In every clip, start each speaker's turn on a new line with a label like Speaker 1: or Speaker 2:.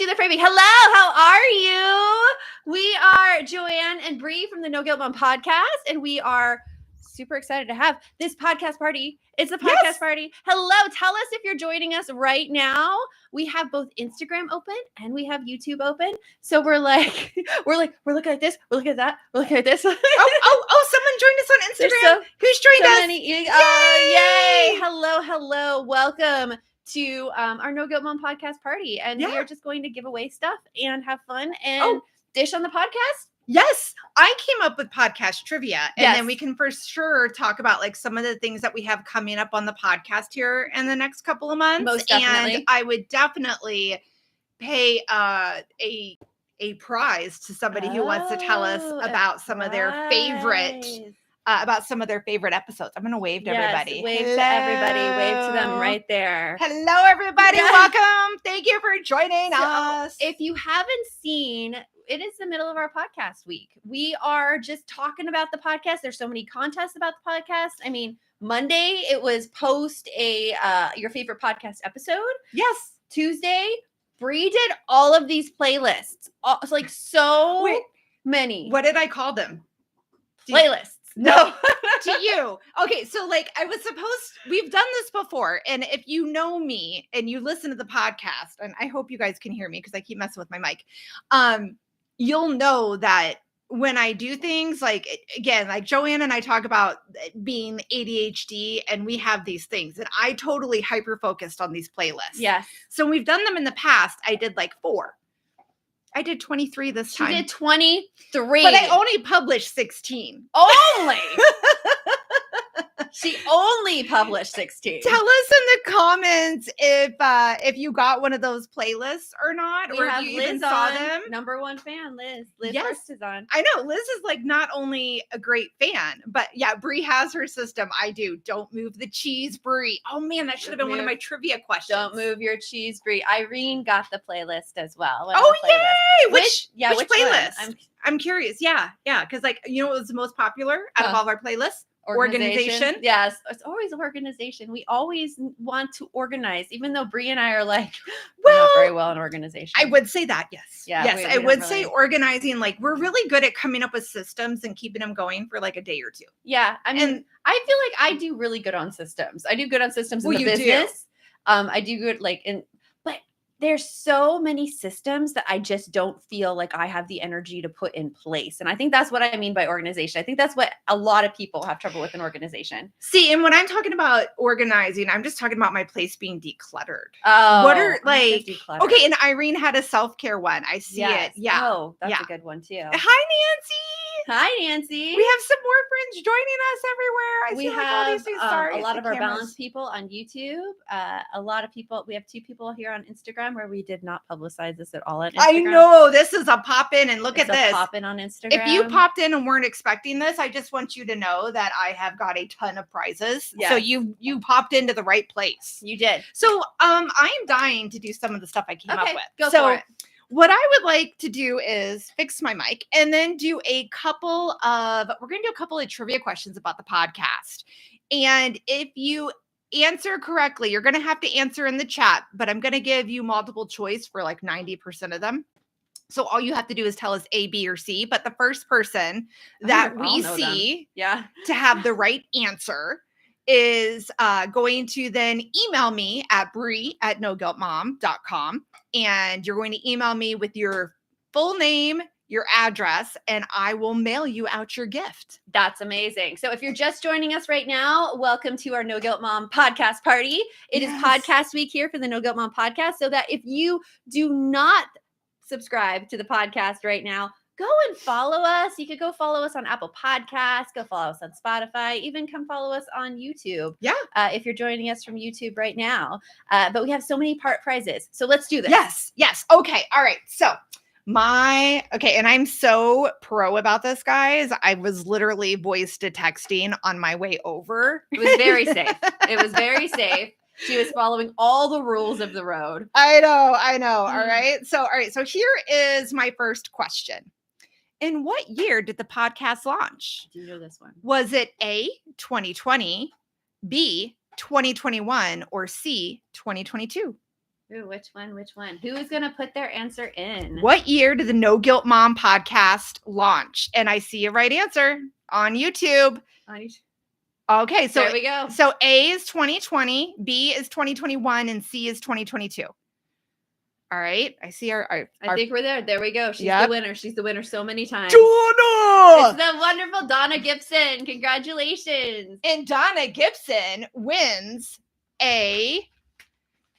Speaker 1: do the framing. Hello, how are you? We are Joanne and Bree from the No Guilt Mom podcast, and we are super excited to have this podcast party. It's a podcast party. Hello, tell us if you're joining us right now. We have both Instagram open and we have YouTube open. So we're looking at this, we're looking at that, we're looking at this.
Speaker 2: Oh, someone joined us on Instagram. Who's joined us?
Speaker 1: Yay! Hello. Welcome to our No Guilt Mom podcast party. And we are just going to give away stuff and have fun and dish on the podcast.
Speaker 2: Yes, I came up with podcast trivia, and then we can for sure talk about like some of the things that we have coming up on the podcast here in the next couple of months.
Speaker 1: Most definitely.
Speaker 2: And I would definitely pay a prize to somebody who wants to tell us about some of their favorite episodes. I'm going to wave to everybody.
Speaker 1: Wave to everybody. Wave to them right there.
Speaker 2: Hello, everybody. Welcome. Thank you for joining us.
Speaker 1: If you haven't seen, it is the middle of our podcast week. We are just talking about the podcast. There's so many contests about the podcast. I mean, Monday, it was post your favorite podcast episode.
Speaker 2: Yes.
Speaker 1: Tuesday, Bree did all of these playlists. Many.
Speaker 2: What did I call them?
Speaker 1: Playlists.
Speaker 2: No, to you. Okay, so like we've done this before. And if you know me and you listen to the podcast, and I hope you guys can hear me because I keep messing with my mic, you'll know that when I do things like, again, like Joanne and I talk about being ADHD and we have these things and I totally hyper-focused on these playlists.
Speaker 1: Yes.
Speaker 2: So we've done them in the past. I did like 4. I did 23 this time.
Speaker 1: She did 23.
Speaker 2: But I only published 16.
Speaker 1: Only? She only published 16.
Speaker 2: Tell us in the comments if you got one of those playlists or not, or if you even saw them.
Speaker 1: Number one fan, Liz. Liz first is on.
Speaker 2: I know Liz is like not only a great fan, but yeah, Bree has her system. I do. Don't move the cheese, Bree. Oh man, that should have been one of my trivia questions.
Speaker 1: Don't move your cheese, Bree. Irene got the playlist as well.
Speaker 2: Yay! Which playlist?
Speaker 1: One?
Speaker 2: I'm curious. Yeah, because like what was the most popular out of all of our playlists? Organization.
Speaker 1: Yes, it's always organization. We always want to organize, even though Bree and I are like, we're not very well in organization.
Speaker 2: I would say that, yes.
Speaker 1: Yeah,
Speaker 2: yes, I would say organizing, like we're really good at coming up with systems and keeping them going for like a day or two.
Speaker 1: Yeah, I mean, I feel like I do really good on systems. I do good on systems in the business. I do good but there's so many systems that I just don't feel like I have the energy to put in place. And I think that's what I mean by organization. I think that's what a lot of people have trouble with in organization.
Speaker 2: See, and when I'm talking about organizing, I'm just talking about my place being decluttered.
Speaker 1: Oh,
Speaker 2: what are like, okay. And Irene had a self-care one. I see it. Yeah.
Speaker 1: Oh, that's a good one too.
Speaker 2: Hi, Nancy.
Speaker 1: Hi, Nancy.
Speaker 2: We have some more friends joining us everywhere.
Speaker 1: We have all these things. A lot of our balanced people on YouTube. A lot of people. We have 2 people here on Instagram where we did not publicize this at all. At Instagram.
Speaker 2: I know this is a pop in, and look at this.
Speaker 1: Pop in on Instagram.
Speaker 2: If you popped in and weren't expecting this, I just want you to know that I have got a ton of prizes. Yes. So you popped into the right place.
Speaker 1: You did.
Speaker 2: So I am dying to do some of the stuff I came up with.
Speaker 1: Go for it.
Speaker 2: What I would like to do is fix my mic and then do we're going to do a couple of trivia questions about the podcast. And if you answer correctly, you're going to have to answer in the chat, but I'm going to give you multiple choice for like 90% of them. So all you have to do is tell us A, B, or C. But the first person that we see to have the right answer is going to then email me at Bree@noguiltmom.com. And you're going to email me with your full name, your address, and I will mail you out your gift.
Speaker 1: That's amazing. So if you're just joining us right now, welcome to our No Guilt Mom podcast party. It is podcast week here for the No Guilt Mom podcast. So that if you do not subscribe to the podcast right now, go and follow us. You could go follow us on Apple Podcasts, go follow us on Spotify, even come follow us on YouTube.
Speaker 2: Yeah.
Speaker 1: If you're joining us from YouTube right now. But we have so many prizes. So let's do this.
Speaker 2: Yes. Okay. All right. So and I'm so pro about this, guys. I was literally voice to texting on my way over.
Speaker 1: It was very safe. She was following all the rules of the road.
Speaker 2: I know. All right. So here is my first question. In what year did the podcast launch?
Speaker 1: Do you know this one?
Speaker 2: Was it A, 2020, B, 2021, or C, 2022?
Speaker 1: Ooh, which one? Who is going to put their answer in?
Speaker 2: What year did the No Guilt Mom podcast launch? And I see a right answer on YouTube. Okay, so
Speaker 1: there we go.
Speaker 2: So A is 2020, B is 2021, and C is 2022. All right, I see
Speaker 1: I think we're there. There we go. She's the winner. She's the winner so many times.
Speaker 2: Donna!
Speaker 1: It's the wonderful Donna Gibson. Congratulations.
Speaker 2: And Donna Gibson wins a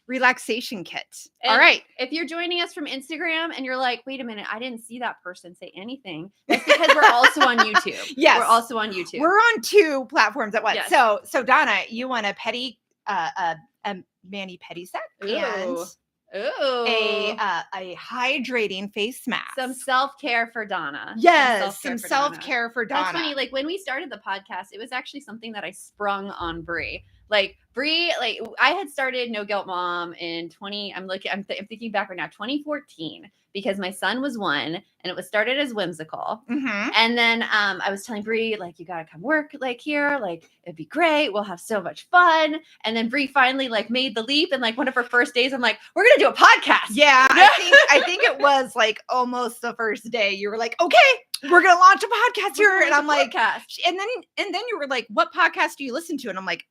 Speaker 2: relaxation kit.
Speaker 1: And
Speaker 2: all right.
Speaker 1: If you're joining us from Instagram and you're like, wait a minute, I didn't see that person say anything. That's because we're also on YouTube.
Speaker 2: Yes.
Speaker 1: We're also on YouTube.
Speaker 2: We're on 2 platforms at once.
Speaker 1: Yes.
Speaker 2: So Donna, you won a mani pedi set and a hydrating face mask.
Speaker 1: Some self-care for Donna.
Speaker 2: Yes, some self-care for Donna.
Speaker 1: That's funny. Like when we started the podcast, it was actually something that I sprung on Bree. Like Bree, like I had started No Guilt Mom in I'm thinking back right now, 2014, because my son was 1 and it was started as whimsical.
Speaker 2: Mm-hmm.
Speaker 1: And then I was telling Bree, like, you gotta come work like here, like it'd be great. We'll have so much fun. And then Bree finally like made the leap. And like one of her first days, I'm like, we're gonna do a podcast.
Speaker 2: Yeah, I think it was like almost the first day. You were like, okay, we're gonna launch a podcast here. And I'm like, and then you were like, what podcast do you listen to? And I'm like,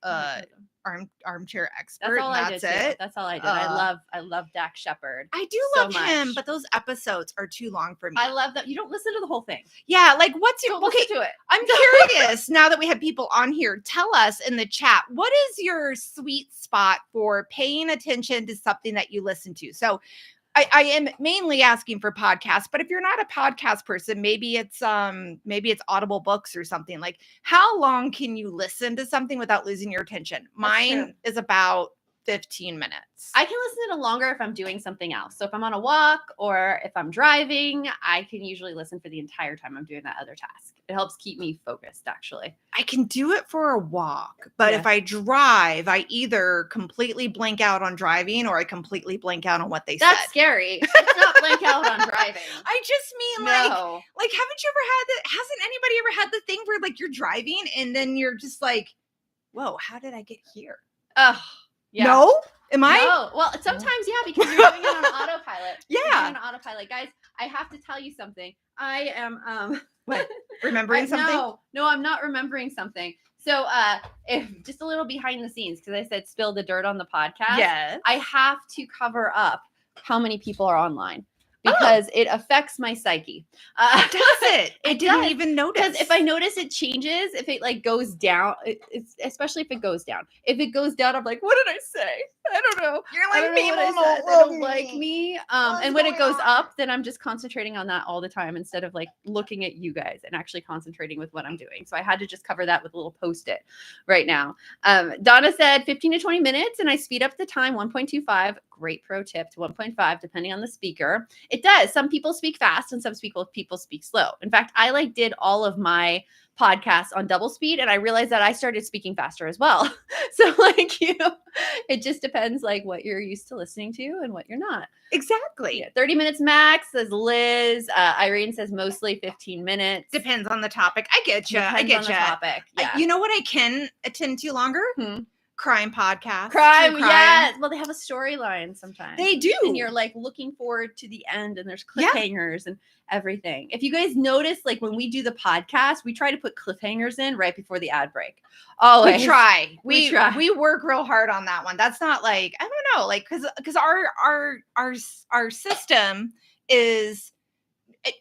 Speaker 2: Armchair Expert.
Speaker 1: That's all I
Speaker 2: did.
Speaker 1: It. That's all I did. I love Dax Shepard.
Speaker 2: I do love him, but those episodes are too long for me.
Speaker 1: I love that you don't listen to the whole thing.
Speaker 2: Yeah, like what's your
Speaker 1: listen to it?
Speaker 2: I'm curious now that we have people on here. Tell us in the chat, what is your sweet spot for paying attention to something that you listen to? So I am mainly asking for podcasts, but if you're not a podcast person, maybe it's Audible books or something. Like, how long can you listen to something without losing your attention? Mine is about 15 minutes.
Speaker 1: I can listen to it longer if I'm doing something else. So if I'm on a walk or if I'm driving, I can usually listen for the entire time I'm doing that other task. It helps keep me focused, actually.
Speaker 2: I can do it for a walk, but if I drive, I either completely blank out on driving or I completely blank out on what they said.
Speaker 1: That's scary. Let's not blank out on driving.
Speaker 2: I just mean like haven't you ever had that? Hasn't anybody ever had the thing where like you're driving and then you're just like, whoa, how did I get here?
Speaker 1: Oh, yeah.
Speaker 2: No? Am I?
Speaker 1: No. Well, sometimes, yeah, because you're doing it on autopilot.
Speaker 2: Yeah.
Speaker 1: You're doing it on autopilot. Guys, I have to tell you something. I am
Speaker 2: what? Remembering something?
Speaker 1: No, I'm not remembering something. So if just a little behind the scenes, because I said spill the dirt on the podcast.
Speaker 2: Yes.
Speaker 1: I have to cover up how many people are online. Because it affects my psyche.
Speaker 2: Does it? I didn't even notice.
Speaker 1: Because if I notice it changes, if it like goes down, it's especially if it goes down. If it goes down, I'm like, what did I say? I don't know.
Speaker 2: You're like,
Speaker 1: people don't like me. And when it goes up, then I'm just concentrating on that all the time instead of like looking at you guys and actually concentrating with what I'm doing. So I had to just cover that with a little Post-it right now. Donna said 15 to 20 minutes, and I speed up the time 1.25. Great pro tip to 1.5, depending on the speaker. It does. Some people speak fast and some people speak slow. In fact, I did all of my podcasts on double speed, and I realized that I started speaking faster as well. So it just depends what you're used to listening to and what you're not.
Speaker 2: Exactly.
Speaker 1: Yeah, 30 minutes max, says Liz. Irene says mostly 15 minutes.
Speaker 2: Depends on the topic. I get you.
Speaker 1: Depends on the topic. Yeah.
Speaker 2: You know what I can attend to longer? Crime podcasts.
Speaker 1: Crime, yes. Well, they have a storyline sometimes.
Speaker 2: They do.
Speaker 1: And you're looking forward to the end, and there's cliffhangers and everything. If you guys notice, when we do the podcast, we try to put cliffhangers in right before the ad break. Always.
Speaker 2: We try.
Speaker 1: We try.
Speaker 2: We work real hard on that one. That's not I don't know, because our system is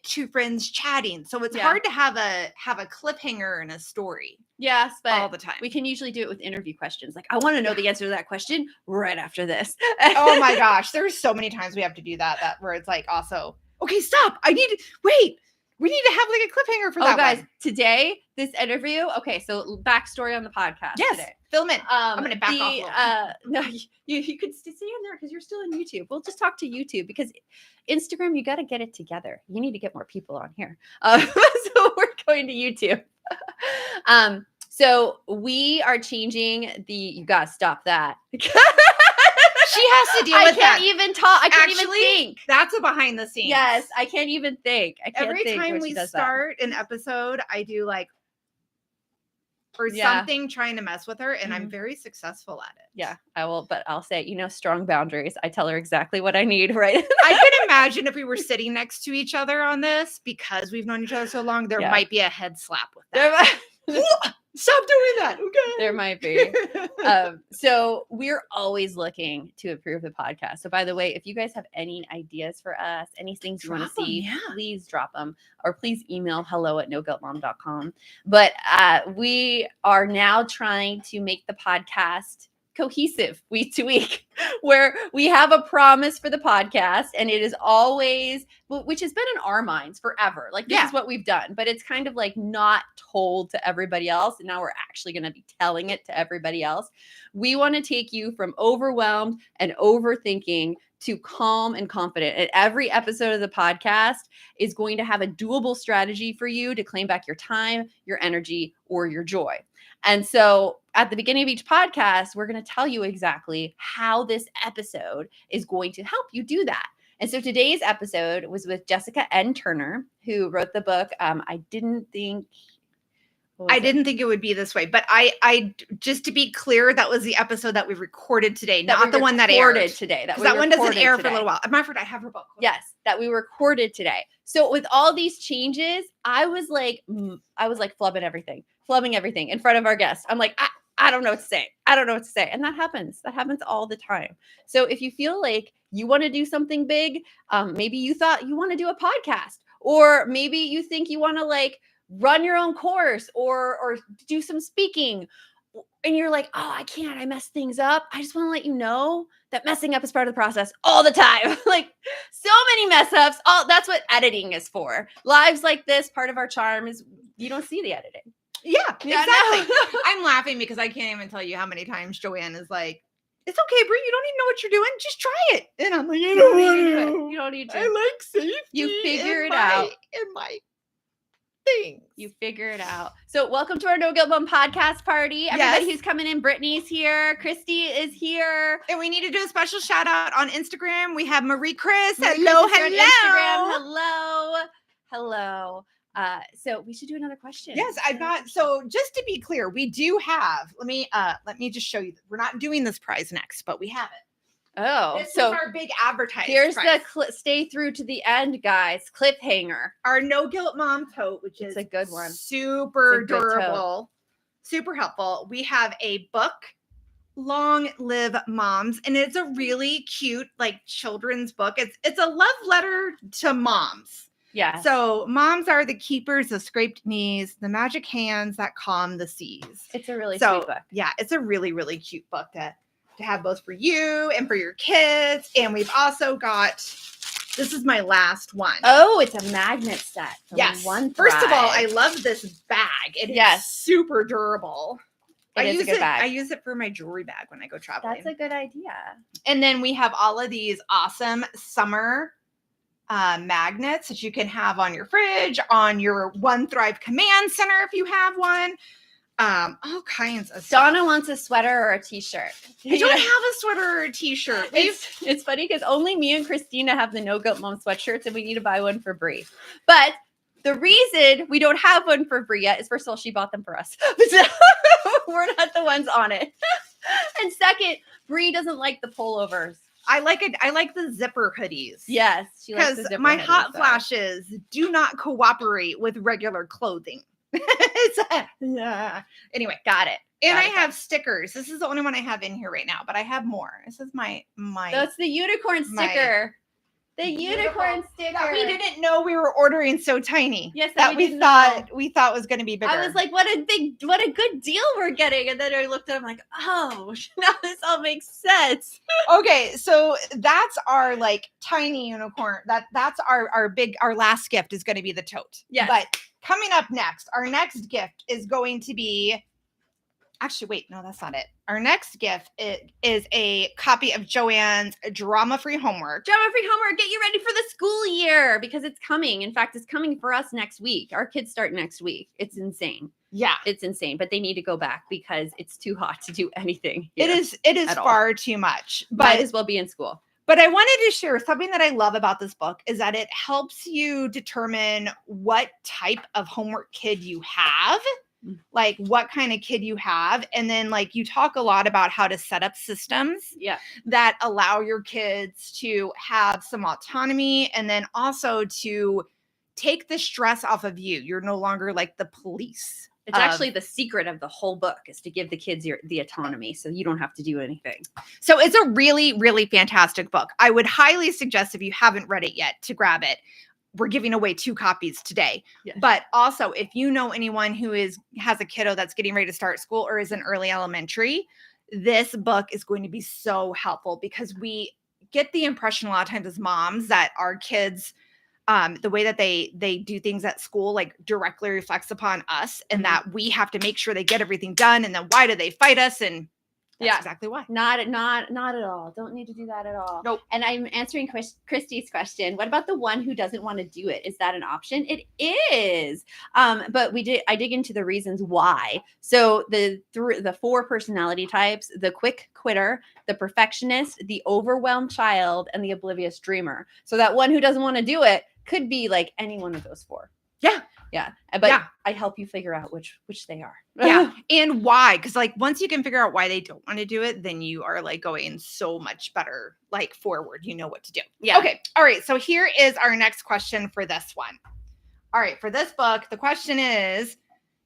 Speaker 2: two friends chatting, so it's hard to have a cliffhanger and a story.
Speaker 1: Yes, but
Speaker 2: all the time.
Speaker 1: We can usually do it with interview questions. I want to know the answer to that question right after this.
Speaker 2: Oh my gosh, there's so many times we have to do that where it's also, okay, stop. We need to have a cliffhanger for that.
Speaker 1: Guys,
Speaker 2: one.
Speaker 1: Today, this interview. Okay, so backstory on the podcast.
Speaker 2: Yes,
Speaker 1: today.
Speaker 2: Film it. I'm going to back off.
Speaker 1: No, you could stay in there because you're still on YouTube. We'll just talk to YouTube because Instagram, you got to get it together. You need to get more people on here. So we're going to YouTube. So we are changing you got to stop that.
Speaker 2: She has to deal with that.
Speaker 1: I can't even talk. I can't even think.
Speaker 2: That's a behind the scenes.
Speaker 1: Yes, I can't even think.
Speaker 2: Every time we start an episode, I do or
Speaker 1: Yeah.
Speaker 2: something trying to mess with her, and I'm
Speaker 1: Mhm.
Speaker 2: very successful at it.
Speaker 1: Yeah, I will, but I'll say, strong boundaries. I tell her exactly what I need, right?
Speaker 2: I can imagine if we were sitting next to each other on this, because we've known each other so long, there
Speaker 1: Yeah.
Speaker 2: might be a head slap with
Speaker 1: There
Speaker 2: that.
Speaker 1: might,
Speaker 2: Stop doing that. Okay.
Speaker 1: there might be. So we're always looking to improve the podcast. So by the way, if you guys have any ideas for us, any things you want to
Speaker 2: Drop 'em,
Speaker 1: see,
Speaker 2: yeah.
Speaker 1: please drop them, or please email hello@noguiltmom.com. But we are now trying to make the podcast cohesive week to week, where we have a promise for the podcast, and it is always, which has been in our minds forever. Like, this is what we've done, but it's kind of like not told to everybody else. And now we're actually going to be telling it to everybody else. We want to take you from overwhelmed and overthinking to calm and confident. And every episode of the podcast is going to have a doable strategy for you to claim back your time, your energy, or your joy. And so at the beginning of each podcast, we're going to tell you exactly how this episode is going to help you do that. And so today's episode was with Jessica N. Turner, who wrote the book. I didn't think it would
Speaker 2: be this way, but I just to be clear, that was the episode that we recorded today, not the one that aired
Speaker 1: today.
Speaker 2: That one doesn't air for a little while. Marford, I have her book.
Speaker 1: Yes, that we recorded today. So with all these changes, I was like flubbing everything in front of our guests. I'm like, I don't know what to say. And that happens. That happens all the time. So if you feel like you want to do something big, maybe you thought you want to do a podcast, or maybe you think you want to like run your own course or do some speaking, and you're like, oh, I can't, I mess things up. I just want to let you know that messing up is part of the process all the time. Like, so many mess ups. That's what editing is for. Lives like this, part of our charm is you don't see the editing.
Speaker 2: Yeah, exactly. I'm laughing because I can't even tell you how many times Joanne is like, it's okay, Brie, you don't even know what you're doing. Just try it. And I'm like,
Speaker 1: you don't need to.
Speaker 2: I like safety.
Speaker 1: You figure it out.
Speaker 2: In my things.
Speaker 1: You figure it out. So welcome to our No Guilt Mom podcast party. Everybody who's coming in, Brittany's here. Christy is here.
Speaker 2: And we need to do a special shout out on Instagram. We have Marie Chris.
Speaker 1: Hello. So we should do another question.
Speaker 2: Yes, I've got. So just to be clear, we do have. Let me just show you. We're not doing this prize next, but we have it.
Speaker 1: Oh,
Speaker 2: this is our big advertising.
Speaker 1: Here's
Speaker 2: prize.
Speaker 1: the stay through to the end, guys. Cliffhanger.
Speaker 2: Our No Guilt Mom tote, which is
Speaker 1: a good one.
Speaker 2: Super durable, super helpful. We have a book, Long Live Moms, and it's a really cute like children's book. It's a love letter to moms.
Speaker 1: Yeah.
Speaker 2: So moms are the keepers of scraped knees, the magic hands that calm the seas.
Speaker 1: It's a really sweet book.
Speaker 2: Yeah, it's a really, really cute book to have both for you and for your kids. And we've also got, this is my last one.
Speaker 1: Oh, it's a magnet set.
Speaker 2: Yes.
Speaker 1: One
Speaker 2: First of all, I love this bag. It is super durable.
Speaker 1: It is a good bag.
Speaker 2: I use it for my jewelry bag when I go traveling.
Speaker 1: That's a good idea.
Speaker 2: And then we have all of these awesome summer magnets that you can have on your fridge, on your One Thrive Command Center if you have one. All kinds of stuff.
Speaker 1: Donna wants a sweater or a t-shirt.
Speaker 2: I don't have a sweater or a t-shirt.
Speaker 1: It's funny because only me and Christina have the No Guilt Mom sweatshirts, and we need to buy one for Brie. But the reason we don't have one for Brie yet is, first of all, she bought them for us. We're not the ones on it. And second, Brie doesn't like the pullovers.
Speaker 2: I like it. I like the zipper hoodies.
Speaker 1: Yes, she likes the zipper
Speaker 2: my
Speaker 1: hoodies,
Speaker 2: hot flashes do not cooperate with regular clothing. Anyway,
Speaker 1: got it.
Speaker 2: And I have stickers. This is the only one I have in here right now, but I have more. This is my.
Speaker 1: That's the unicorn sticker. The unicorn sticker.
Speaker 2: That we didn't know we were ordering so tiny.
Speaker 1: Yes,
Speaker 2: that we thought was going to be bigger.
Speaker 1: I was like, what a good deal we're getting. And then I looked at it, I'm like, oh, now this all makes sense.
Speaker 2: Okay, so that's our like tiny unicorn. That's our last gift is going to be the tote.
Speaker 1: Yes.
Speaker 2: But coming up next, our next gift is going to be. Actually, wait, no, that's not it. Our next gift is a copy of Joanne's drama-free homework.
Speaker 1: Drama-free homework. Get you ready for the school year because it's coming. In fact, it's coming for us next week. Our kids start next week. It's insane.
Speaker 2: Yeah.
Speaker 1: It's insane, but they need to go back because it's too hot to do anything.
Speaker 2: It is far too much. But
Speaker 1: might as well be in school.
Speaker 2: But I wanted to share something that I love about this book is that it helps you determine what type of homework kid you have. like what kind of kid you have. And then like you talk a lot about how to set up systems that allow your kids to have some autonomy and then also to take the stress off of you. You're no longer like the police.
Speaker 1: It's actually the secret of the whole book is to give the kids the autonomy so you don't have to do anything.
Speaker 2: So it's a really, really fantastic book. I would highly suggest if you haven't read it yet to grab it. We're giving away 2 copies today. Yes. But also if you know anyone who has a kiddo that's getting ready to start school or is in early elementary, this book is going to be so helpful because we get the impression a lot of times as moms that our kids the way that they do things at school like directly reflects upon us and that we have to make sure they get everything done. And then why do they fight us? And that's exactly why.
Speaker 1: Not at all. Don't need to do that at all.
Speaker 2: Nope.
Speaker 1: And I'm answering Christy's question. What about the one who doesn't want to do it? Is that an option? It is. But I dig into the reasons why. So the 4 personality types, the quick quitter, the perfectionist, the overwhelmed child, and the oblivious dreamer. So that one who doesn't want to do it could be like any one of those 4. Yeah. But I help you figure out which they are.
Speaker 2: Yeah. And why? Because like once you can figure out why they don't want to do it, then you are like going so much better like forward. You know what to do.
Speaker 1: Yeah.
Speaker 2: Okay. All right. So here is our next question for this one. All right. For this book, the question is,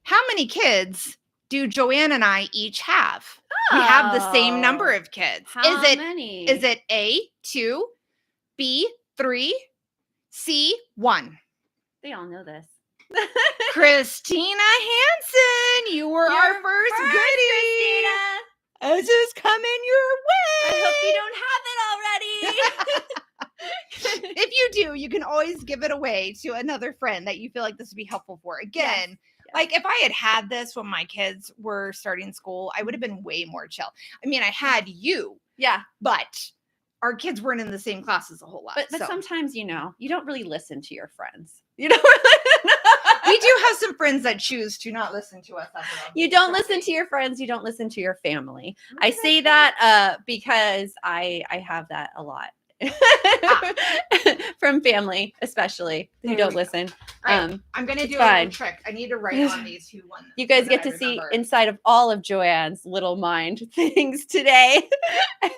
Speaker 2: how many kids do Joanne and I each have? We have the same number of kids.
Speaker 1: How many?
Speaker 2: Is it A, 2, B, 3, C, 1?
Speaker 1: They all know this.
Speaker 2: Christina Hansen, you were our first goodie.
Speaker 1: Christina.
Speaker 2: This is coming your way.
Speaker 1: I hope you don't have it already.
Speaker 2: If you do, you can always give it away to another friend that you feel like this would be helpful for. Again,
Speaker 1: yes.
Speaker 2: Like if I had this when my kids were starting school, I would have been way more chill. I mean, I had you.
Speaker 1: Yeah.
Speaker 2: But our kids weren't in the same classes a whole lot.
Speaker 1: But sometimes, you don't really listen to your friends.
Speaker 2: We do have some friends that choose to not listen to us.
Speaker 1: You don't listen to your friends. You don't listen to your family. I say that because I have that a lot. From family, especially who don't listen.
Speaker 2: Right. I'm gonna do a trick. I need to write on these who won.
Speaker 1: You guys get to see inside of all of Joanne's little mind things today,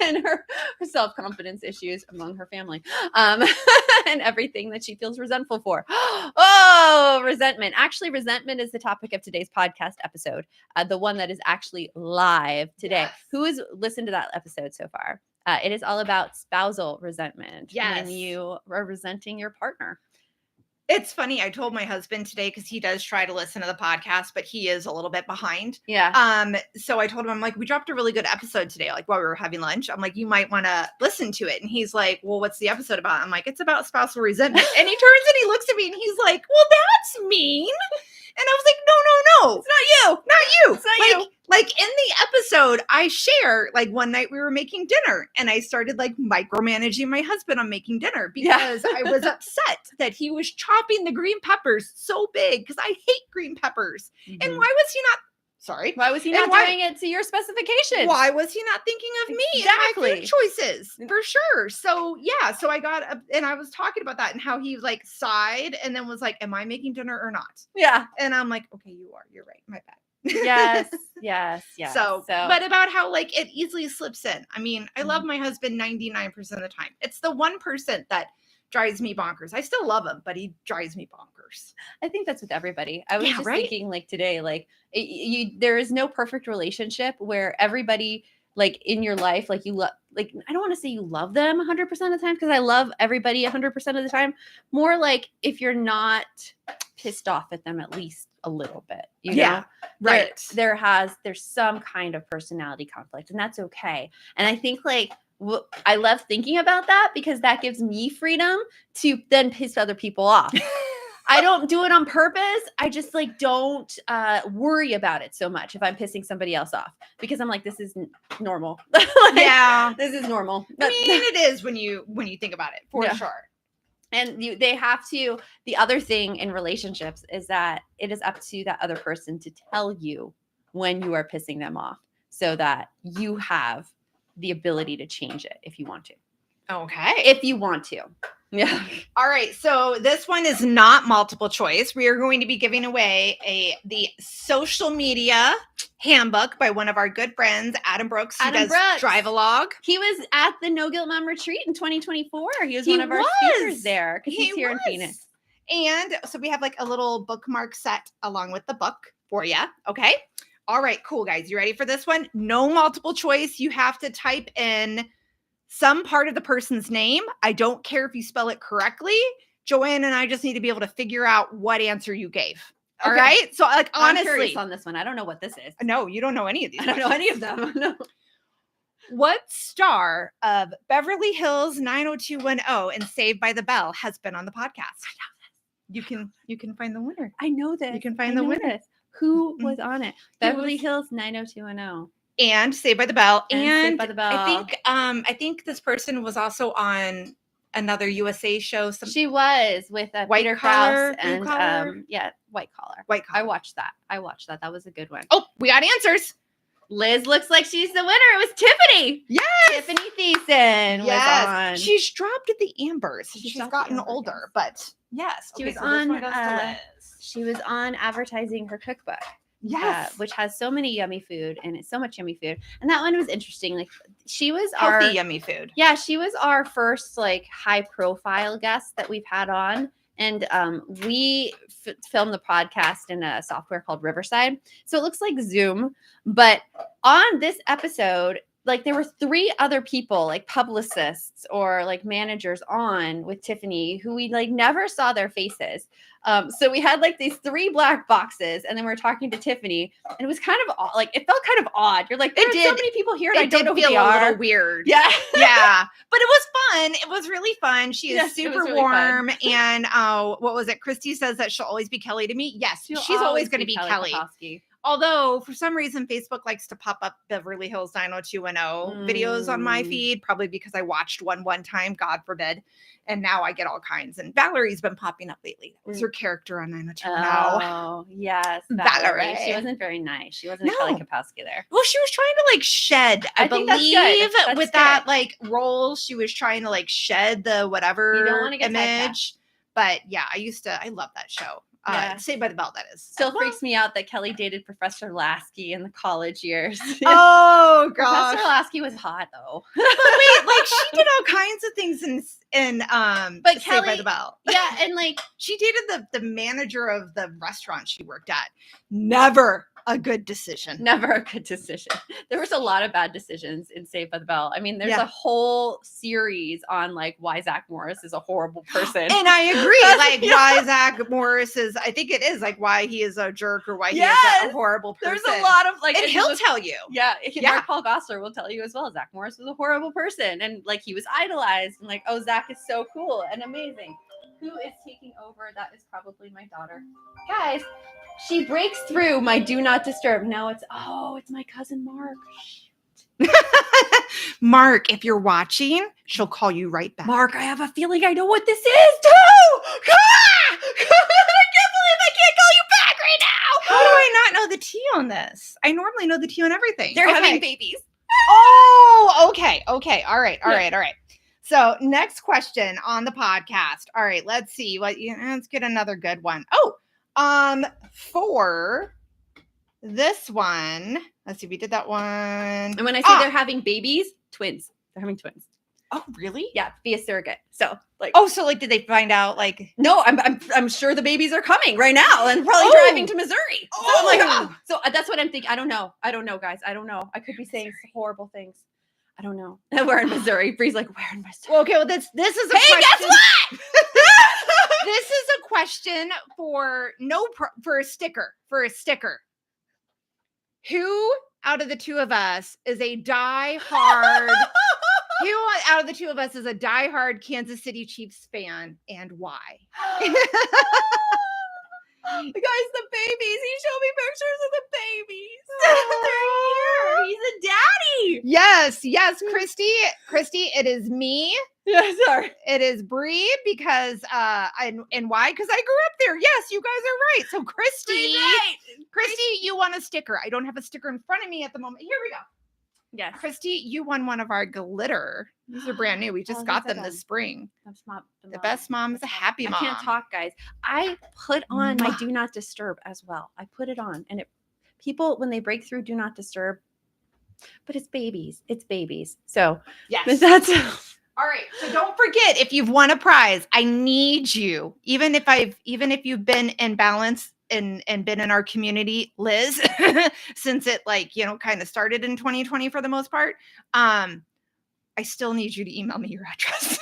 Speaker 1: and her self-confidence issues among her family, and everything that she feels resentful for. Oh, resentment! Actually, resentment is the topic of today's podcast episode. The one that is actually live today. Yes. Who has listened to that episode so far? It is all about spousal resentment.
Speaker 2: Yes.
Speaker 1: When you are resenting your partner.
Speaker 2: It's funny. I told my husband today because he does try to listen to the podcast, but he is a little bit behind.
Speaker 1: Yeah.
Speaker 2: So I told him, I'm like, we dropped a really good episode today, like while we were having lunch. I'm like, you might want to listen to it. And he's like, well, what's the episode about? I'm like, it's about spousal resentment. And he turns and he looks at me and he's like, well, that's mean. And I was like, no.
Speaker 1: It's not you.
Speaker 2: Not you.
Speaker 1: It's not you.
Speaker 2: Like in the episode, I share like one night we were making dinner and I started like micromanaging my husband on making dinner because I was upset that he was chopping the green peppers so big because I hate green peppers. Mm-hmm. And why was he not
Speaker 1: doing it to your specifications?
Speaker 2: Why was he not thinking of me
Speaker 1: exactly.
Speaker 2: and my food choices? For sure. So yeah, so I got and I was talking about that and how he like sighed and then was like, am I making dinner or not?
Speaker 1: Yeah.
Speaker 2: And I'm like, okay, you are. You're right. My bad.
Speaker 1: Yes.
Speaker 2: So, but about how like it easily slips in. I mean, I love my husband 99% of the time. It's the 1% that drives me bonkers. I still love him, but he drives me bonkers.
Speaker 1: I think that's with everybody. I was just thinking like today, like there is no perfect relationship where everybody like in your life, like you love, like, I don't want to say you love them 100% of the time because I love everybody 100% of the time. More like if you're not pissed off at them at least a little bit, you know?
Speaker 2: Right.
Speaker 1: There's some kind of personality conflict and that's okay. And I think like, I love thinking about that because that gives me freedom to then piss other people off. I don't do it on purpose. I just like don't worry about it so much if I'm pissing somebody else off because I'm like, this is normal. This is normal.
Speaker 2: I mean, it is when you think about it for sure.
Speaker 1: And they have to. The other thing in relationships is that it is up to that other person to tell you when you are pissing them off, so that you have the ability to change it if you want to.
Speaker 2: Okay.
Speaker 1: If you want to. Yeah.
Speaker 2: All right, so this one is not multiple choice. We are going to be giving away the social media handbook by one of our good friends, Adam Brooks. He does Drive-A-Log.
Speaker 1: He was at the No Guilt Mom retreat in 2024. He was one of our speakers there because he's here in Phoenix.
Speaker 2: And so we have like a little bookmark set along with the book for you. Okay. All right, cool, guys. You ready for this one? No multiple choice. You have to type in some part of the person's name. I don't care if you spell it correctly. Joanne and I just need to be able to figure out what answer you gave. All right. So, like, honestly,
Speaker 1: I'm curious on this one. I don't know what this is.
Speaker 2: No, you don't know any of these.
Speaker 1: I don't know any of them. No.
Speaker 2: What star of Beverly Hills 90210 and Saved by the Bell has been on the podcast? You can find the winner.
Speaker 1: I know this.
Speaker 2: You can find the winner.
Speaker 1: Who was on it? Beverly Hills 90210.
Speaker 2: And Saved by the Bell.
Speaker 1: And Saved by the Bell.
Speaker 2: I think this person was also on another USA show.
Speaker 1: She was with Peter Krause and White Collar.
Speaker 2: White Collar.
Speaker 1: I watched that. That was a good one.
Speaker 2: Oh, we got answers.
Speaker 1: Liz looks like she's the winner. It was Tiffany.
Speaker 2: Yes.
Speaker 1: Tiffany Thiessen was on.
Speaker 2: She's dropped at the Ambers. She's gotten older, but yes.
Speaker 1: She was on. She was on advertising her cookbook.
Speaker 2: Yes.
Speaker 1: Which has so many yummy food and it's so much yummy food. And that one was interesting. Like she was
Speaker 2: healthy, yummy food.
Speaker 1: Yeah, she was our first like high profile guest that we've had on. And we filmed the podcast in a software called Riverside. So it looks like Zoom. But on this episode, like there were 3 other people, like publicists or like managers on with Tiffany who we like never saw their faces. So we had like these 3 black boxes and then we were talking to Tiffany and it was kind of like, it felt kind of odd. You're like, there's so many people here and I don't know who they are.
Speaker 2: A little weird.
Speaker 1: Yeah.
Speaker 2: Yeah. But it was fun. It was really fun. She is super
Speaker 1: really
Speaker 2: warm. And what was it? Christy says that she'll always be Kelly to me. Yes. She's always going to be Kelly.
Speaker 1: Kapowski.
Speaker 2: Although for some reason, Facebook likes to pop up Beverly Hills 90210 videos on my feed, probably because I watched one time, God forbid. And now I get all kinds. And Valerie's been popping up lately. That was her character on 90210.
Speaker 1: Oh, yes.
Speaker 2: Valerie.
Speaker 1: She wasn't very nice. She wasn't Kelly Kapowski there.
Speaker 2: Well, she was trying to like shed, I believe, with that like role. She was trying to like shed the whatever
Speaker 1: you don't want to get
Speaker 2: image. But yeah, I love that show. Saved by the Bell, that is.
Speaker 1: Still freaks me out that Kelly dated Professor Lasky in the college years.
Speaker 2: Oh, gosh.
Speaker 1: Professor Lasky was hot, though.
Speaker 2: But wait, like she did all kinds of things in
Speaker 1: but
Speaker 2: Saved
Speaker 1: Kelly,
Speaker 2: by the Bell.
Speaker 1: Yeah, and like
Speaker 2: she dated the manager of the restaurant she worked at. Never a good decision.
Speaker 1: Never a good decision. There was a lot of bad decisions in Saved by the Bell. I mean, there's a whole series on like why Zach Morris is a horrible person.
Speaker 2: And I agree. Why Zach Morris is, I think it is like why he is a jerk or why he is a horrible person.
Speaker 1: There's a lot of like,
Speaker 2: and he'll tell you.
Speaker 1: Yeah. Mark Paul Gosselaar will tell you as well. Zach Morris was a horrible person. And like he was idolized and like, oh, Zach is so cool and amazing. Who is taking over? That is probably my daughter. Guys, she breaks through my do not disturb. Now it's my cousin Mark.
Speaker 2: Mark, if you're watching, she'll call you right back.
Speaker 1: Mark, I have a feeling I know what this is too. I can't believe I can't call you back right now.
Speaker 2: How do I not know the tea on this? I normally know the tea on everything.
Speaker 1: They're having babies.
Speaker 2: Oh, okay. All right. So next question on the podcast. All right, let's see. Let's get another good one. For this one, let's see. We did that one.
Speaker 1: And when I say they're having babies, twins. They're having twins.
Speaker 2: Oh, really?
Speaker 1: Yeah, via surrogate. So like,
Speaker 2: did they find out? Like,
Speaker 1: no, I'm sure the babies are coming right now and probably driving to Missouri. So I'm like, so that's what I'm thinking. I don't know, guys. I don't know. I could be saying horrible things. I don't know. We're in Missouri. Bree's like, we're in Missouri.
Speaker 2: Well, okay, well, this is a question.
Speaker 1: Guess what?
Speaker 2: This is a question for a sticker. Who out of the two of us is a diehard? Who out of the two of us is a diehard Kansas City Chiefs fan, and why?
Speaker 1: Guys, the babies. He showed me pictures of the babies. They're here. He's a daddy.
Speaker 2: Yes, Christy, it is me.
Speaker 1: Yeah, sorry.
Speaker 2: It is Bree because and why? Because I grew up there. Yes, you guys are right. So Christy, you want a sticker. I don't have a sticker in front of me at the moment. Here we go.
Speaker 1: Yes.
Speaker 2: Christy, you won one of our glitter. These are brand new. We just got
Speaker 1: these are
Speaker 2: them this
Speaker 1: them.
Speaker 2: spring.
Speaker 1: That's not
Speaker 2: The best mom is a happy
Speaker 1: I
Speaker 2: mom.
Speaker 1: can't talk, guys. I put on my
Speaker 2: Mwah.
Speaker 1: do not disturb as well. I put it on, and people when they break through do not disturb, but it's babies. It's babies. So
Speaker 2: Yes.
Speaker 1: that's
Speaker 2: All right. So don't forget, if you've won a prize, I need you. Even if you've been in balance and been in our community, Liz, since it kind of started in 2020 for the most part, I still need you to email me your address.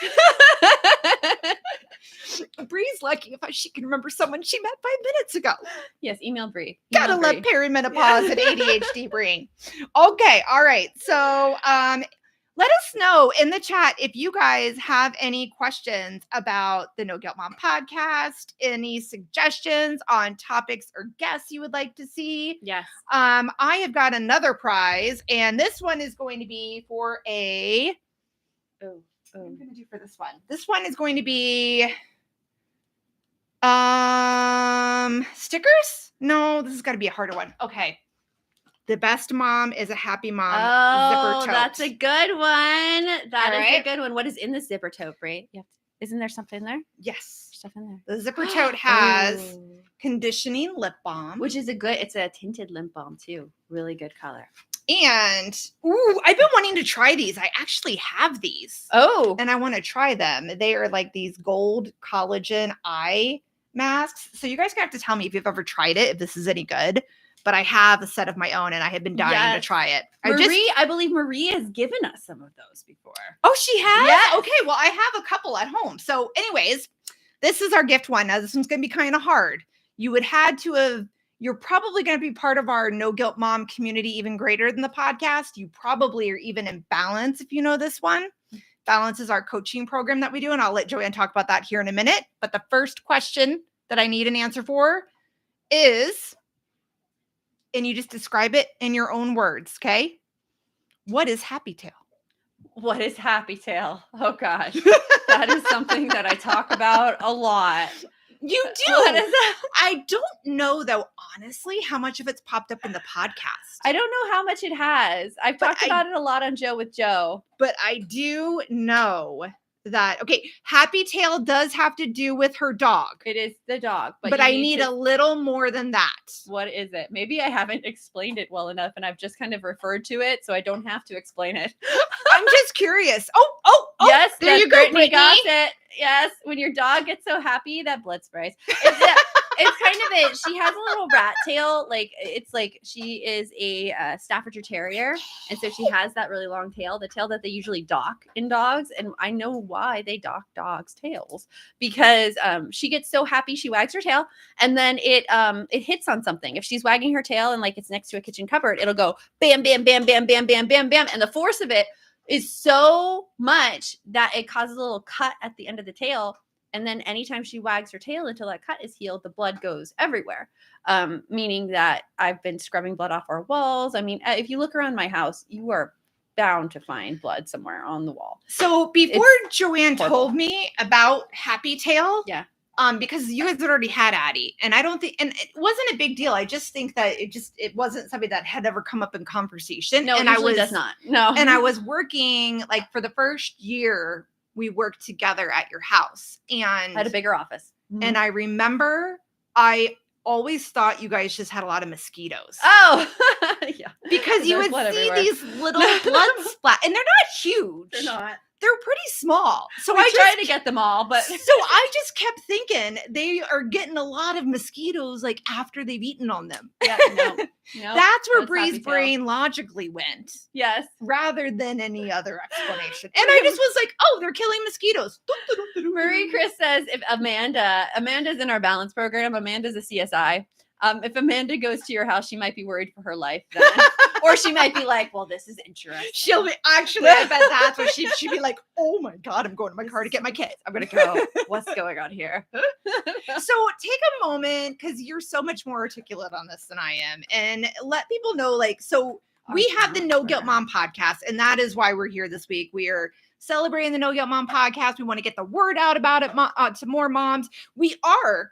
Speaker 2: Bree's lucky if she can remember someone she met 5 minutes ago.
Speaker 1: yes. Email Bree.
Speaker 2: Gotta love perimenopause and ADHD brain. Okay. All right. So let us know in the chat if you guys have any questions about the No Guilt Mom podcast, any suggestions on topics or guests you would like to see.
Speaker 1: Yes.
Speaker 2: I have got another prize, and this one is going to be for what am I going to do for this one? This one is going to be stickers? No, this has got to be a harder one. Okay. The best mom is a happy mom.
Speaker 1: Oh,
Speaker 2: zipper tote.
Speaker 1: that's a good one. That
Speaker 2: All
Speaker 1: is
Speaker 2: right.
Speaker 1: a good one. What is in the zipper tote, Bree? Isn't there something in there?
Speaker 2: Yes.
Speaker 1: Stuff in there.
Speaker 2: The zipper tote has
Speaker 1: Oh.
Speaker 2: conditioning lip balm.
Speaker 1: Which is it's a tinted lip balm too. Really good color.
Speaker 2: And I've been wanting to try these. I actually have these.
Speaker 1: Oh.
Speaker 2: And I want to try them. They are like these gold collagen eye masks. So you guys have to tell me if you've ever tried it, if this is any good. But I have a set of my own and I have been dying to try it.
Speaker 1: I believe Marie has given us some of those before.
Speaker 2: Oh, she has?
Speaker 1: Yes.
Speaker 2: Okay, well, I have a couple at home. So anyways, this is our gift one. Now, this one's going to be kind of hard. You're probably going to be part of our No Guilt Mom community even greater than the podcast. You probably are even in Balance if you know this one. Balance is our coaching program that we do, and I'll let Joanne talk about that here in a minute. But the first question that I need an answer for is, and you just describe it in your own words, okay? What is Happy Tail?
Speaker 1: What is Happy Tail? Oh gosh. That is something that I talk about a lot.
Speaker 2: You do.
Speaker 1: What is that?
Speaker 2: I don't know though, honestly, how much of it's popped up in the podcast.
Speaker 1: I don't know how much it has. I've talked about it a lot on Joe with Joe.
Speaker 2: But I do know that, okay, Happy Tail does have to do with her dog.
Speaker 1: It is the dog.
Speaker 2: But I need a little more than that.
Speaker 1: What is it? Maybe I haven't explained it well enough and I've just kind of referred to it so I don't have to explain it.
Speaker 2: I'm just curious. Oh,
Speaker 1: yes,
Speaker 2: there you go, Brittany.
Speaker 1: Got it. Yes, when your dog gets so happy, that blood sprays. It's kind of it. She has a little rat tail. It's like she is a Staffordshire Terrier. And so she has that really long tail, the tail that they usually dock in dogs. And I know why they dock dogs' tails because she gets so happy. She wags her tail and then it hits on something. If she's wagging her tail and it's next to a kitchen cupboard, it'll go bam, bam, bam, bam, bam, bam, bam, bam. And the force of it is so much that it causes a little cut at the end of the tail. And then anytime she wags her tail until that cut is healed, the blood goes everywhere. Meaning that I've been scrubbing blood off our walls. I mean, if you look around my house, you are bound to find blood somewhere on the wall.
Speaker 2: So before Joanne told me about Happy Tail, because you guys had already had Addie, and I don't think, and it wasn't a big deal. I just think that it wasn't something that had ever come up in conversation.
Speaker 1: No,
Speaker 2: and
Speaker 1: it usually does not. No.
Speaker 2: And I was working for the first year we worked together at your house and
Speaker 1: I had a bigger office.
Speaker 2: And I remember I always thought you guys just had a lot of mosquitoes.
Speaker 1: Oh, yeah.
Speaker 2: Because you would see these little blood splat, and they're not huge.
Speaker 1: They're not.
Speaker 2: They're pretty small. So
Speaker 1: I tried to get them all, but
Speaker 2: so I just kept thinking they are getting a lot of mosquitoes after they've eaten on them.
Speaker 1: Yeah, no.
Speaker 2: That's where Bree's brain logically went.
Speaker 1: Yes.
Speaker 2: Rather than any other explanation. And I just was like, oh, they're killing mosquitoes.
Speaker 1: Marie Chris says if Amanda's in our balance program, Amanda's a CSI. If Amanda goes to your house, she might be worried for her life then. Or she might be like, well, this is interesting.
Speaker 2: She'll be, actually, I bet that's what she'd be like, oh my God, I'm going to my car to get my kids.
Speaker 1: I'm going to go. What's going on here?
Speaker 2: So take a moment, because you're so much more articulate on this than I am, and let people know, we have the No Guilt Mom podcast, and that is why we're here this week. We are celebrating the No Guilt Mom podcast. We want to get the word out about it to more moms. We are,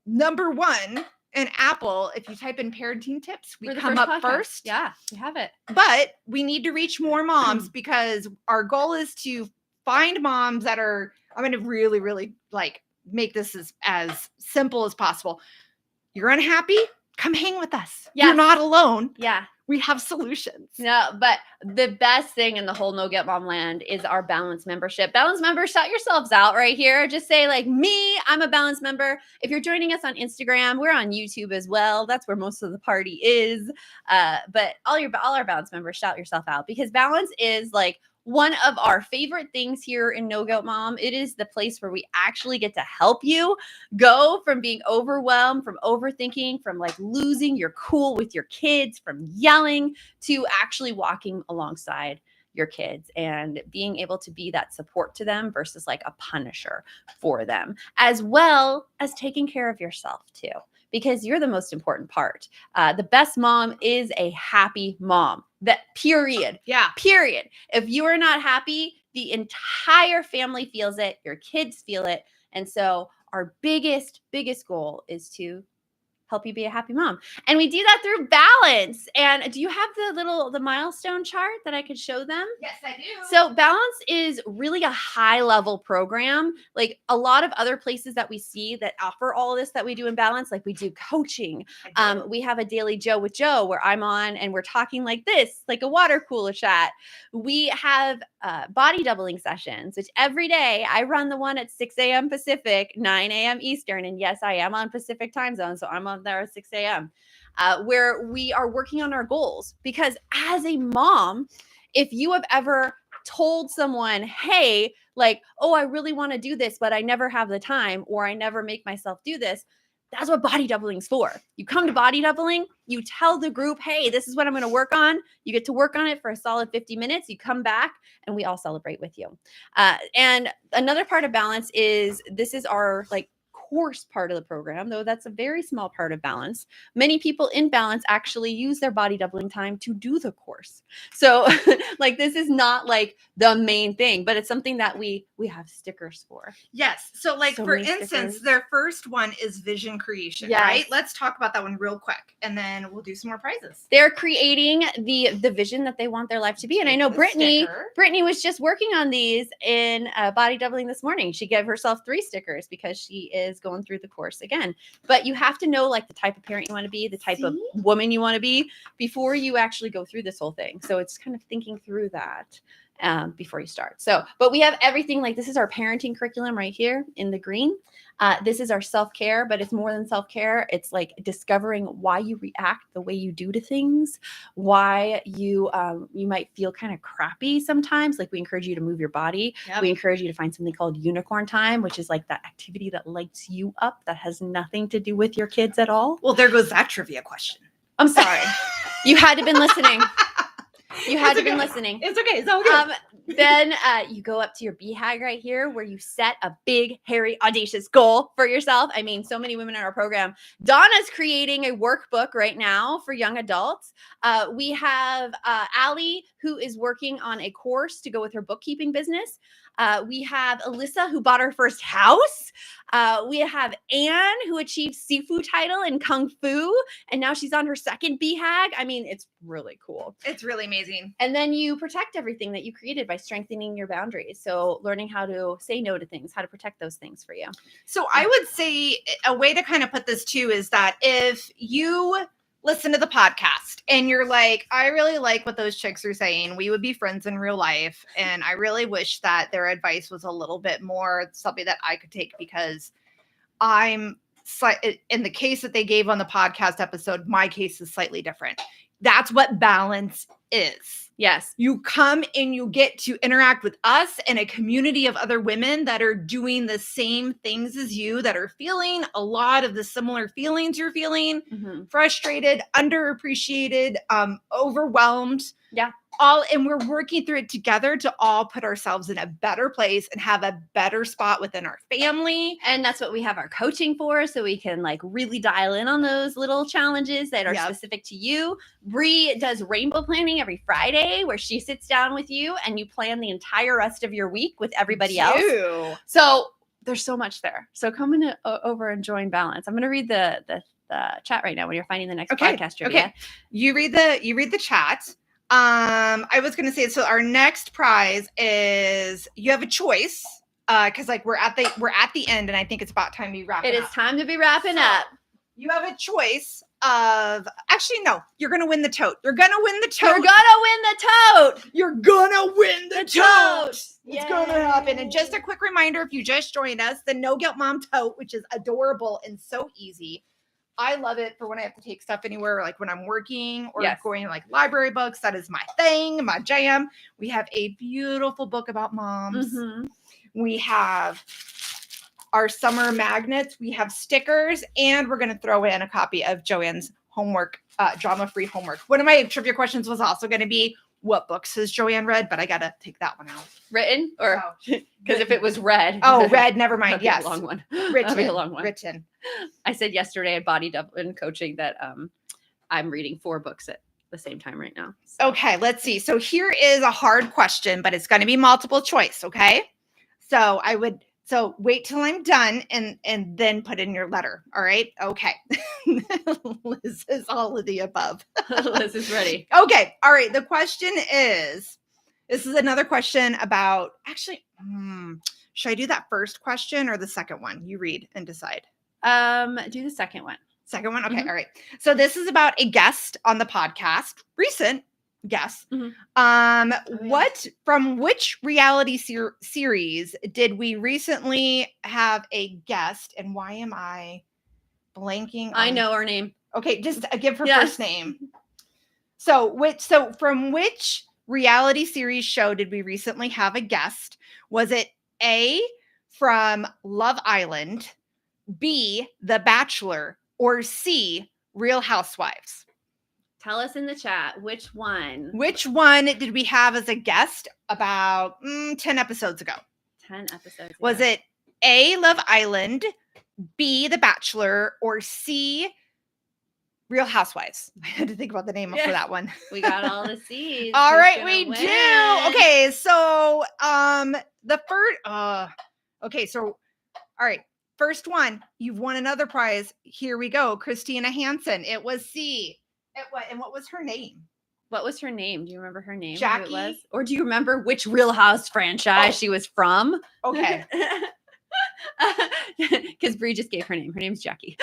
Speaker 2: number one, and Apple, if you type in parenting tips, we
Speaker 1: We're the
Speaker 2: come
Speaker 1: first
Speaker 2: up
Speaker 1: podcast.
Speaker 2: first.
Speaker 1: Yeah, we have it.
Speaker 2: But we need to reach more moms because our goal is to find moms that are, I'm going to really, really like make this as simple as possible. You're unhappy? Come hang with us.
Speaker 1: Yes.
Speaker 2: You're not alone.
Speaker 1: Yeah.
Speaker 2: We have solutions.
Speaker 1: No, but the best thing in the whole No Get Mom land is our Balance membership. Balance members, shout yourselves out right here. Just say like, me, I'm a Balance member. If you're joining us on Instagram, we're on YouTube as well. That's where most of the party is. But all our Balance members, shout yourself out, because Balance is like one of our favorite things here in No Guilt Mom. It is the place where we actually get to help you go from being overwhelmed, from overthinking, from like losing your cool with your kids, from yelling, to actually walking alongside your kids and being able to be that support to them versus like a punisher for them, as well as taking care of yourself too, because you're the most important part. The best mom is a happy mom. That period.
Speaker 2: Yeah.
Speaker 1: Period. If you are not happy, the entire family feels it. Your kids feel it. And so our biggest goal is to help you be a happy mom. And we do that through Balance. And do you have the milestone chart that I could show them?
Speaker 2: Yes, I do.
Speaker 1: So Balance is really a high level program. Like a lot of other places that we see that offer all of this that we do in Balance, like we do coaching. We have a daily Joe with Joe where I'm on and we're talking like this, like a water cooler chat. We have body doubling sessions, which every day I run the one at 6 a.m. Pacific, 9 a.m. Eastern. And yes, I am on Pacific time zone. So I'm on there at 6 a.m. Where we are working on our goals. Because as a mom, if you have ever told someone, hey, like, oh, I really want to do this, but I never have the time, or I never make myself do this, that's what body doubling is for. You come to body doubling, you tell the group, hey, this is what I'm going to work on. You get to work on it for a solid 50 minutes. You come back and we all celebrate with you. And another part of Balance is this is our like course part of the program, though that's a very small part of Balance. Many people in Balance actually use their body doubling time to do the course. So like this is not like the main thing, but it's something that we have stickers for.
Speaker 2: Yes. So like
Speaker 1: So
Speaker 2: for
Speaker 1: many
Speaker 2: instance,
Speaker 1: stickers.
Speaker 2: their first one is vision creation,
Speaker 1: Yes.
Speaker 2: right? Let's talk about that one real quick and then we'll do some more prizes.
Speaker 1: They're creating the vision that they want their life to be. And I know
Speaker 2: The
Speaker 1: Brittany
Speaker 2: sticker.
Speaker 1: was just working on these in body doubling this morning. She gave herself 3 stickers because she is going through the course again. But you have to know like the type of parent you want to be, the type of woman you want to be before you actually go through this whole thing. So it's kind of thinking through that before you start. So, but we have everything. Like this is our parenting curriculum right here in the green. This is our self-care, but it's more than self-care. It's like discovering why you react the way you do to things, why you might feel kind of crappy sometimes. Like we encourage you to move your body.
Speaker 2: Yep.
Speaker 1: We encourage you to find something called unicorn time, which is like that activity that lights you up that has nothing to do with your kids at all.
Speaker 2: Well, there goes that trivia question.
Speaker 1: I'm sorry. You had to have been listening. You had to have been listening.
Speaker 2: It's okay. It's all good.
Speaker 1: Then you go up to your BHAG right here where you set a big, hairy, audacious goal for yourself. I mean, so many women in our program. Donna's creating a workbook right now for young adults. We have Allie, who is working on a course to go with her bookkeeping business. We have Alyssa, who bought her first house. We have Anne, who achieved Sifu title in Kung Fu, and now she's on her second BHAG. I mean, it's really cool.
Speaker 2: It's really amazing.
Speaker 1: And then you protect everything that you created by strengthening your boundaries. So learning how to say no to things, how to protect those things for you.
Speaker 2: So I would say a way to kind of put this too is that if you listen to the podcast and you're like, I really like what those chicks are saying, we would be friends in real life. And I really wish that their advice was a little bit more something that I could take, because in the case that they gave on the podcast episode, my case is slightly different. That's what Balance is.
Speaker 1: Yes.
Speaker 2: You come and you get to interact with us and a community of other women that are doing the same things as you, that are feeling a lot of the similar feelings you're feeling, frustrated, underappreciated, overwhelmed.
Speaker 1: Yeah.
Speaker 2: And we're working through it together to all put ourselves in a better place and have a better spot within our family.
Speaker 1: And that's what we have our coaching for, so we can like really dial in on those little challenges that are specific to you. Bree does rainbow planning every Friday, where she sits down with you and you plan the entire rest of your week with everybody else. So there's so much there. So come over and join Balance. I'm going to read the chat right now when you're finding the next
Speaker 2: Okay,
Speaker 1: podcast trivia.
Speaker 2: okay. You read the chat. I was gonna say, so our next prize is, you have a choice. Because like we're at the end, and I think it's about time we wrap
Speaker 1: It is
Speaker 2: up.
Speaker 1: time to be wrapping
Speaker 2: So,
Speaker 1: up.
Speaker 2: You have a choice of, actually no, you're gonna win the tote. You're gonna win the tote.
Speaker 1: You're gonna win the tote.
Speaker 2: You're gonna win the tote. It's gonna happen. And
Speaker 1: Yay.
Speaker 2: just a quick reminder, if you just joined us, the No Guilt Mom tote, which is adorable and so easy. I love it for when I have to take stuff anywhere, like when I'm working or
Speaker 1: Yes.
Speaker 2: going to like library books. That is my thing, my jam. We have a beautiful book about moms.
Speaker 1: Mhm.
Speaker 2: We have our summer magnets. We have stickers, and we're going to throw in a copy of Joanne's homework, drama-free homework. One of my trivia questions was also going to be, what books has Joanne read? But I got to take that one out.
Speaker 1: Written or
Speaker 2: So,
Speaker 1: because if it was red.
Speaker 2: oh, read, never mind.
Speaker 1: That'd be a
Speaker 2: Yes.
Speaker 1: long one.
Speaker 2: Written.
Speaker 1: That'd be a long one.
Speaker 2: Written.
Speaker 1: I said yesterday at Body Dublin coaching that I'm reading 4 books at the same time right now. So.
Speaker 2: Okay, let's see. So here is a hard question, but it's going to be multiple choice, okay? So wait till I'm done and then put in your letter. All right? Okay. Liz is all of the above.
Speaker 1: Liz is ready.
Speaker 2: Okay. All right. The question is, this is another question about, actually, should I do that first question or the second one? You read and decide.
Speaker 1: Do the second one.
Speaker 2: Second one? Okay.
Speaker 1: Mhm.
Speaker 2: All right. So this is about a guest on the podcast, recent guest.
Speaker 1: Mhm.
Speaker 2: What, from which reality series did we recently have a guest, and why am I blanking?
Speaker 1: I
Speaker 2: on-
Speaker 1: know her name.
Speaker 2: Okay, just give her
Speaker 1: Yes.
Speaker 2: first name. So from which reality series show did we recently have a guest? Was it A, from Love Island, B, The Bachelor, or C, Real Housewives?
Speaker 1: Tell us in the chat which one.
Speaker 2: Which one did we have as a guest about 10 episodes ago?
Speaker 1: 10 episodes.
Speaker 2: Was
Speaker 1: ago.
Speaker 2: it A, Love Island, B, The Bachelor, or C, Real Housewives? I had to think about the name
Speaker 1: Yeah.
Speaker 2: for that one.
Speaker 1: We got all the C's.
Speaker 2: All
Speaker 1: Who's
Speaker 2: right,
Speaker 1: gonna
Speaker 2: we
Speaker 1: win?
Speaker 2: do. Okay, so the first okay, so all right. First one, you've won another prize. Here we go. Christina Hansen. It was C. And what was her name?
Speaker 1: What was her name? Do you remember her name? Who
Speaker 2: Jackie?
Speaker 1: it was? Or do you remember which Real House franchise
Speaker 2: Oh.
Speaker 1: she was from?
Speaker 2: Okay.
Speaker 1: Because Brie just gave her name. Her name's Jackie.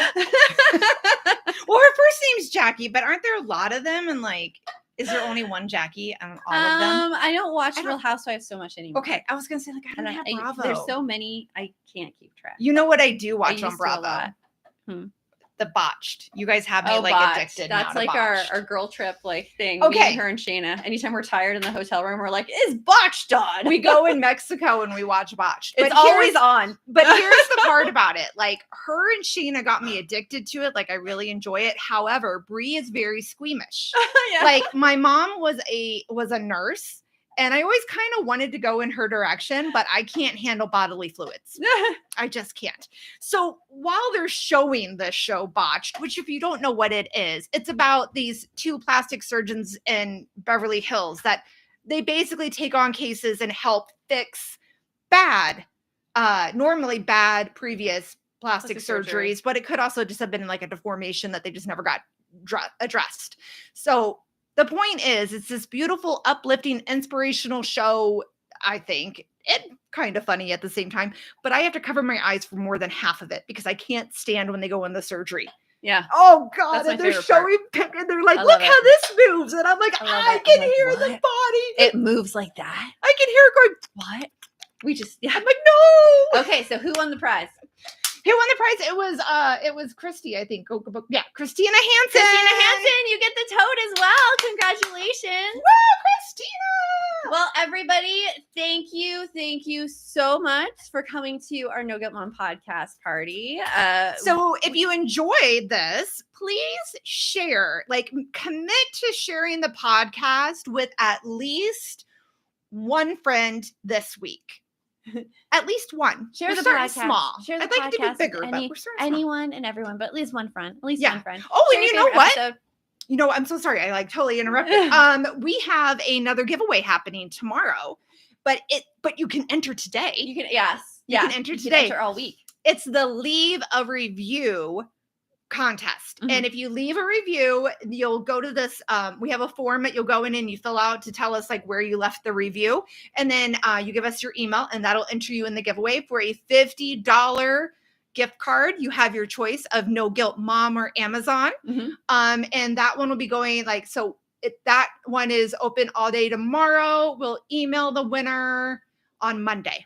Speaker 2: Well, her first name's Jackie, but aren't there a lot of them? And like, is there only one Jackie on all of them?
Speaker 1: I don't watch
Speaker 2: I don't-
Speaker 1: Real Housewives so much anymore.
Speaker 2: Okay, I was gonna say, like, I don't have Bravo.
Speaker 1: There's so many, I can't keep track.
Speaker 2: You know what I do
Speaker 1: I
Speaker 2: watch on
Speaker 1: used to a
Speaker 2: Bravo?
Speaker 1: lot.
Speaker 2: The Botched. You guys have me like
Speaker 1: Botched.
Speaker 2: addicted. now
Speaker 1: That's
Speaker 2: to
Speaker 1: like
Speaker 2: Botched.
Speaker 1: our girl trip like thing. Me
Speaker 2: Okay.
Speaker 1: and her and Shayna. Anytime we're tired in the hotel room, we're like, "Is Botched on?"
Speaker 2: We go in Mexico and we watch Botched.
Speaker 1: It's
Speaker 2: But
Speaker 1: always
Speaker 2: here's-
Speaker 1: on.
Speaker 2: But here's the part about it. Like, her and Sheena got me addicted to it. Like, I really enjoy it. However, Brie is very squeamish.
Speaker 1: Yeah.
Speaker 2: Like, my mom was a nurse, and I always kind of wanted to go in her direction, but I can't handle bodily fluids. I just can't. So while they're showing the show Botched, which if you don't know what it is, it's about these 2 plastic surgeons in Beverly Hills that they basically take on cases and help fix normally bad previous plastic
Speaker 1: Plastic surgery.
Speaker 2: surgeries, but it could also just have been like a deformation that they just never got addressed. So the point is, it's this beautiful, uplifting, inspirational show. I think it kind of funny at the same time, but I have to cover my eyes for more than half of it because I can't stand when they go in the surgery.
Speaker 1: Yeah.
Speaker 2: Oh God!
Speaker 1: That's my
Speaker 2: And they're
Speaker 1: favorite part.
Speaker 2: showing, and they're like,
Speaker 1: I
Speaker 2: "Look
Speaker 1: love
Speaker 2: how
Speaker 1: it.
Speaker 2: this moves," and I'm like,
Speaker 1: I love
Speaker 2: "I
Speaker 1: it.
Speaker 2: can
Speaker 1: I'm like,
Speaker 2: hear the
Speaker 1: what?
Speaker 2: body.
Speaker 1: It moves like that.
Speaker 2: I can hear it going."
Speaker 1: What? We just yeah.
Speaker 2: I'm like, "No."
Speaker 1: Okay, so who won the prize?
Speaker 2: Who won the prize? It was Christy, I think. Yeah, Christina Hansen.
Speaker 1: Christina Hansen, you get the tote as well. Congratulations.
Speaker 2: Woo, Christina.
Speaker 1: Well, everybody, thank you so much for coming to our No Guilt Mom podcast party.
Speaker 2: So if you enjoyed this, please share, like commit to sharing the podcast with at least one friend this week. At least one.
Speaker 1: share
Speaker 2: We're
Speaker 1: the
Speaker 2: starting
Speaker 1: podcast.
Speaker 2: small.
Speaker 1: Share the
Speaker 2: I'd like it to
Speaker 1: podcast
Speaker 2: be bigger,
Speaker 1: with
Speaker 2: but we're starting small.
Speaker 1: anyone and everyone, but at least one friend. At least
Speaker 2: Yeah.
Speaker 1: one friend.
Speaker 2: Oh,
Speaker 1: Share
Speaker 2: and
Speaker 1: your
Speaker 2: you know
Speaker 1: favorite
Speaker 2: what?
Speaker 1: episode.
Speaker 2: You know, I'm so sorry. I like totally interrupted. We have another giveaway happening tomorrow, but you can enter today.
Speaker 1: You can yes.
Speaker 2: You can enter
Speaker 1: You
Speaker 2: today.
Speaker 1: enter all week.
Speaker 2: It's the Leave a Review contest.
Speaker 1: Mhm.
Speaker 2: And if you leave a review, you'll go to this. We have a form that you'll go in and you fill out to tell us like where you left the review. And then you give us your email and that'll enter you in the giveaway for a $50 gift card. You have your choice of No Guilt Mom or Amazon.
Speaker 1: Mhm.
Speaker 2: And that one will be going like, so that one is open all day tomorrow. We'll email the winner on Monday.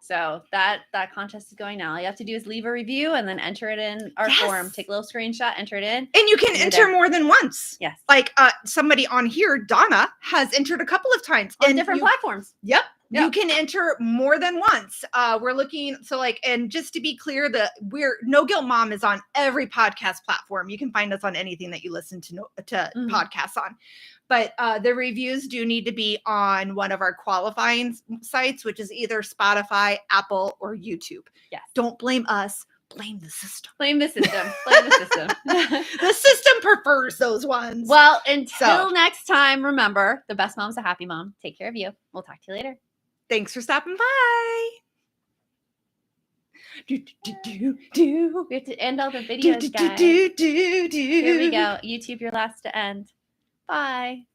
Speaker 1: So that contest is going now. All you have to do is leave a review and then enter it in our
Speaker 2: Yes.
Speaker 1: form. Take a little screenshot, enter it in.
Speaker 2: And you can
Speaker 1: You're
Speaker 2: enter
Speaker 1: there.
Speaker 2: more than once.
Speaker 1: Yes.
Speaker 2: Like somebody on here, Donna, has entered a couple of times.
Speaker 1: On
Speaker 2: and
Speaker 1: different
Speaker 2: you-
Speaker 1: platforms.
Speaker 2: Yep.
Speaker 1: Yeah.
Speaker 2: You can enter more than once. We're looking, so like, and just to be clear, we're No Guilt Mom is on every podcast platform. You can find us on anything that you listen to podcasts on. But the reviews do need to be on one of our qualifying sites, which is either Spotify, Apple, or YouTube.
Speaker 1: Yes.
Speaker 2: Don't blame us. Blame the system.
Speaker 1: Blame the system. Blame the system.
Speaker 2: The system prefers those ones.
Speaker 1: Well, until next time, remember, the best mom's a happy mom. Take care of you. We'll talk to you later.
Speaker 2: Thanks for stopping by.
Speaker 1: We have to end all the videos, guys. Here we go. YouTube, you're last to end. Bye.